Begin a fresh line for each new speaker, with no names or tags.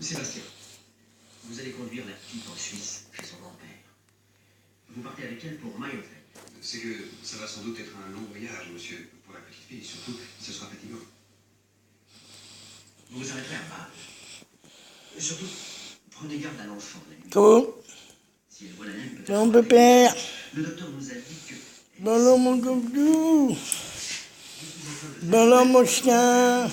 Sébastien, vous allez conduire la petite en Suisse, chez son grand-père. Vous partez avec elle pour Mayotte.
C'est que ça va sans doute être un long voyage, monsieur, pour la petite fille. Surtout, ce sera fatigant.
Vous vous arrêterez à Bâle. Surtout, prenez garde à l'enfant la nuit.
Cool.
Si elle voit la lune, peut-être.
Mon pépère.
Le docteur nous a dit que...
Voilà mon doudou. Voilà mon chien.